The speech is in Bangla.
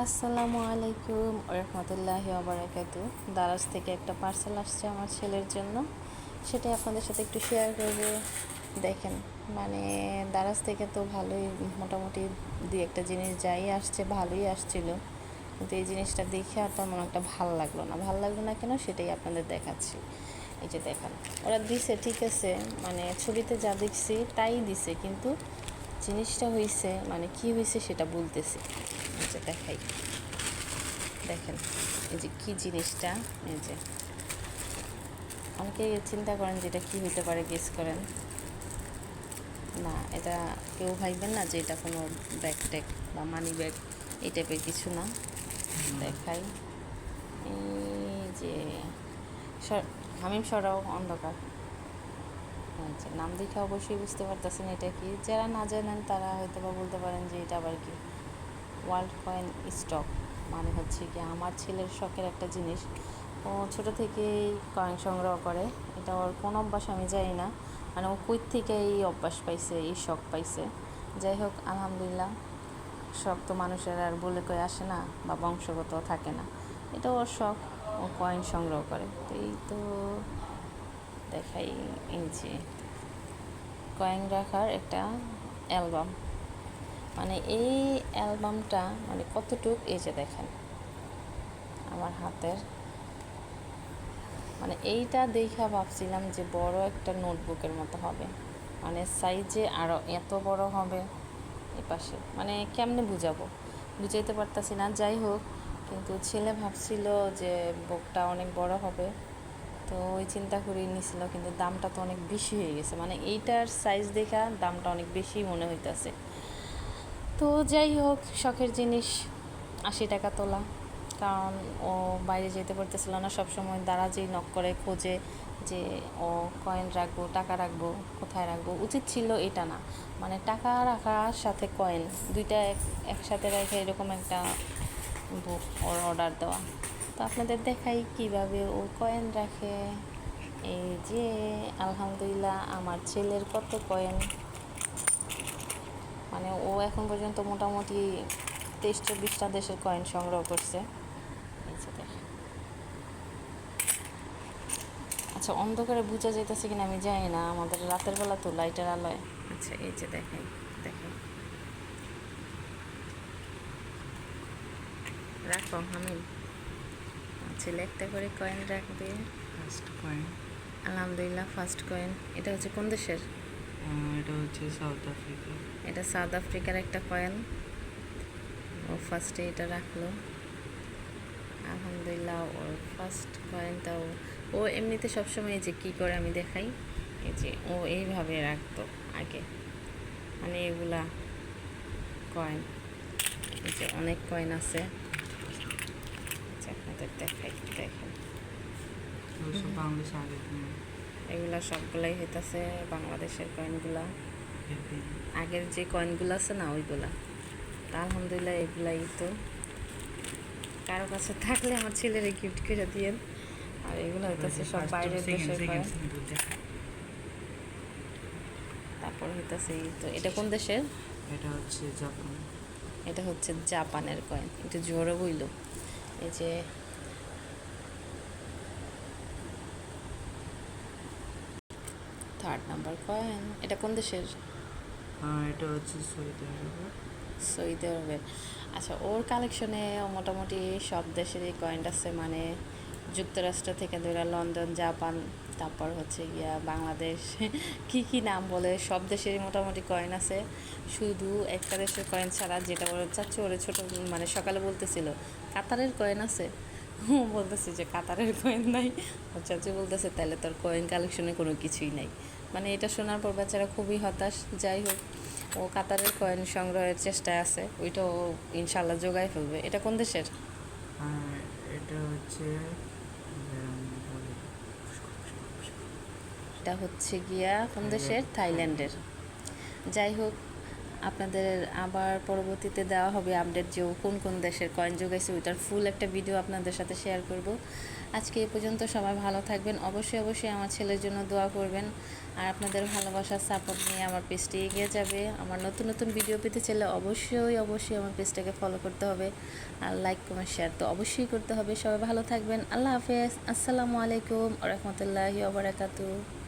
আসসালামু আলাইকুম রহমতুল্লাহি ওবারাকাতু। দারাজ থেকে একটা পার্সেল আসছে আমার ছেলের জন্য, সেটাই আপনাদের সাথে একটু শেয়ার করব। দেখেন, মানে দারাজ থেকে তো ভালোই মোটামুটি দুই একটা জিনিস যাই আসছে, ভালোই আসছিল, কিন্তু এই জিনিসটা দেখে আর তেমন একটা ভালো লাগলো না কেন সেটাই আপনাদের দেখাচ্ছি। এই যে দেখেন, ওরা দিছে ঠিক আছে, মানে ছবিতে যা দেখছি তাই দিছে, কিন্তু জিনিসটা হয়েছে মানে কি হয়েছে সেটা বলতেছি। এই যে দেখাই, দেখেন এই যে কি জিনিসটা। এই যে অনেকে চিন্তা করেন যে এটা কী হতে পারে, গেস করেন না, এটা কেউ ভাববেন না যে এটা কোনো ব্যাগ ট্যাগ বা মানি ব্যাগ এই টাইপের কিছু না। দেখাই, এই যে হামিম সরাও অন্ধকার, আচ্ছা নাম দেখে অবশ্যই বুঝতে পারতেছেন এটা কি। যারা না জানেন তারা হয়তো বা বলতে পারেন যে এটা আবার কি। ওয়ার্ল্ড কয়েন স্টক মানে হচ্ছে কি আমার ছেলের শখের একটা জিনিস। ও ছোটো থেকেই কয়েন সংগ্রহ করে, এটা ওর কোন অভ্যাস আমি জানি না, মানে ও কই থেকে এই অভ্যাস পাইছে, এই শখ পাইছে। যাই হোক আলহামদুলিল্লাহ, শখ তো মানুষের আর বলে কয়ে আসে না বা বংশগত থাকে না, এটা ওর শখ, ও কয়েন সংগ্রহ করে। তো এই তো দেখাই, এই যে কয়েন রাখার একটা অ্যালবাম, মানে এই অ্যালবামটা মানে কতটুক, এই যে দেখেন আমার হাতের, মানে এইটা দেখা ভাবছিলাম যে বড় একটা নোটবুকের মতো হবে, মানে সাইজে আরও এত বড় হবে। এ পাশে মানে কেমনে বুঝাবো, বুঝাইতে পারতাছি না। যাই হোক, কিন্তু ছেলে ভাবছিল যে বুকটা অনেক বড় হবে, তো ওই চিন্তা করেই নিছিল, কিন্তু দামটা তো অনেক বেশি হয়ে গেছে, মানে এইটার সাইজ দেখা দামটা অনেক বেশি মনে হইতেছে। তো যাই হোক, শখের জিনিস 80 টাকা তোলা, কারণ ও বাইরে যেতে পারতেছিল না, সবসময় দারাজেই নক করে খোঁজে যে ও কয়েন রাখবো, টাকা রাখবো, কোথায় রাখবো। উচিত ছিল এটা না, মানে টাকা রাখার সাথে কয়েন দুইটা একসাথে রেখে এরকম একটা বুক ওর অর্ডার দেওয়া। তো আপনাদের দেখাই কিভাবে ও কয়েন রাখে। এই যে আলহামদুলিল্লাহ আমার ছেলের কত কয়েন, মানে ও এখন পর্যন্ত মোটামুটি 23-24টা দেশের কয়েন সংগ্রহ করছে। এই যে দেখেন, আচ্ছা অন্ধকারে বোঝা যাইতেছে কিনা আমি জানি না, আমাদের রাতের বেলা তো লাইটের আলোয়। আচ্ছা এই যে দেখেন, দেখেন রাখো আমি, ছেলে একটা করে কয়েন রাখবে। ফার্স্ট কয়েন, আলহামদুলিল্লাহ ফার্স্ট কয়েন। এটা হচ্ছে কোন দেশের? এটা হচ্ছে সাউথ আফ্রিকা। এটা সাউথ আফ্রিকার একটা কয়েন। ও ফার্স্টে এটা রাখলো, আলহামদুলিল্লাহ ওর ফার্স্ট কয়েনটাও। ও এমনিতে সবসময় যে কী করে আমি দেখাই, এই যে ও এইভাবে রাখতো আগে, মানে এগুলা কয়েন, এই যে অনেক কয়েন আছে, আপনাদের দেখাই, দেখেন বাংলাদেশ আগে এগুলা সবগুলাই হইতেছে বাংলাদেশের কয়েনগুলা, আগের যে কয়েনগুলো আছে না ওইগুলা। তা আলহামদুলিল্লাহ এগুলাই তো কারো কাছে থাকলে আমার ছেলেরে গিফট করে দিয়েন। আর এগুলো হইতেছে সব বাইরের দেশের কয়েন। তারপর হইতেছে এই তো, এটা কোন দেশের? এটা হচ্ছে জাপান। এটা হচ্ছে জাপানের কয়েন, একটু জোরে বইল। এই যে থার্ড নাম্বার কয়েন, এটা কোন দেশের? এটা হচ্ছে সৌদি আরবের। সৌদি আরবের। আচ্ছা ওর কালেকশনে মোটামুটি সব দেশেরই কয়েন আছে, মানে যুক্তরাষ্ট্র থেকে ধরে লন্ডন, জাপান, তারপর হচ্ছে গিয়া বাংলাদেশ, কি কি নাম বলে সব দেশেরই মোটামুটি কয়েন আছে। শুধু একটা দেশের কয়েন ছাড়া, যেটা ওর চাচ্ছি ওরে ছোটো, মানে সকালে বলতেছিল কাতারের কয়েন আছে, বলতেছে যে কাতারের কয়েন নাই। ওর চাচি বলতেছে তাহলে তোর কয়েন কালেকশনে কোনো কিছুই নাই। মানে এটা শোনার পর বেচারা খুবই হতাশ। যাই হোক, ও কাতারের কয়েন সংগ্রহের চেষ্টায় আছে, ওইটাও ইনশাল্লাহ জোগায় ফেলবে। এটা কোন দেশের? এটা হচ্ছে এটা হচ্ছে গিয়া কোন দেশের? থাইল্যান্ডের। যাই হোক আপনাদের আবার পরবর্তীতে দেওয়া হবে আপডেট যে ও কোন কোন দেশের কয়েন যোগাইছে, ওইটার ফুল একটা ভিডিও আপনাদের সাথে শেয়ার করব। আজকে এই পর্যন্ত, সবাই ভালো থাকবেন। অবশ্যই অবশ্যই আমার ছেলের জন্য দোয়া করবেন। আর আপনাদের ভালোবাসার সাপোর্ট নিয়ে আমার পেজটি এগিয়ে যাবে। আমার নতুন নতুন ভিডিও পেতে চাইলে অবশ্যই অবশ্যই আমার পেজটাকে ফলো করতে হবে, আর লাইক কমেন্ট শেয়ার তো অবশ্যই করতে হবে। সবাই ভালো থাকবেন। আল্লাহ হাফেজ। আসসালামু আলাইকুম ওয়া রাহমাতুল্লাহি ওয়া বারাকাতুহু।